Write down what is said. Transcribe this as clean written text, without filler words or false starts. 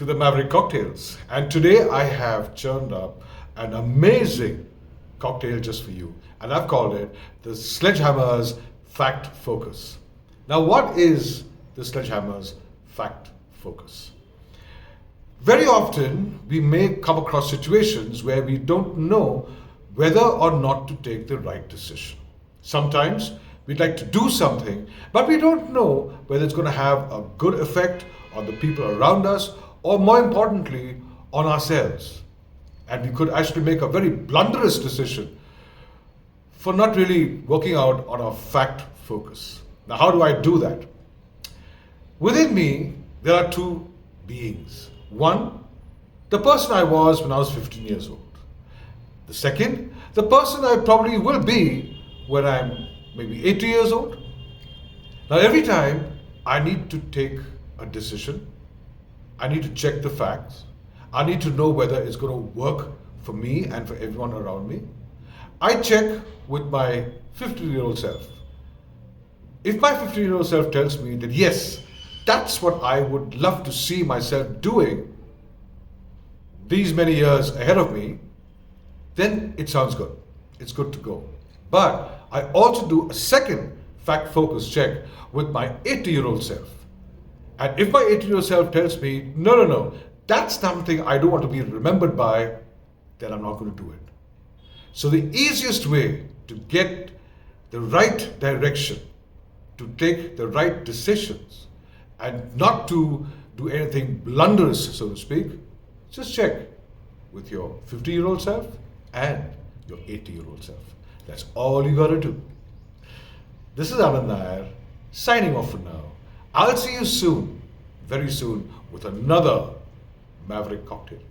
to the Maverick Cocktails. And today I have churned up an amazing cocktail just for you. And I've called it the Sledgehammer's Fact Focus. Now, what is the Sledgehammer's Fact Focus? Very often we may come across situations where we don't know whether or not to take the right decision. Sometimes we'd like to do something, but we don't know whether it's going to have a good effect on the people around us, or more importantly, on ourselves. And we could actually make a very blunderous decision for not really working out on our fact focus. Now, how do I do that? Within me, there are two beings. One, the person I was when I was 15 years old. The second, the person I probably will be when I'm maybe 80 years old. Now, every time I need to take a decision, I need to check the facts. I need to know whether it's going to work for me and for everyone around me. I check with my 50-year-old self. If my 50-year-old self tells me that yes, that's what I would love to see myself doing these many years ahead of me, then it sounds good. It's good to go. But I also do a second fact focus check with my 80-year-old self. And if my 80-year-old self tells me, no, that's something I don't want to be remembered by, then I'm not going to do it. So the easiest way to get the right direction, to take the right decisions, and not to do anything blunderous, so to speak, just check with your 50-year-old self and your 80-year-old self. That's all you got to do. This is Anand Nair, signing off for now. I'll see you soon, very soon, with another Maverick cocktail.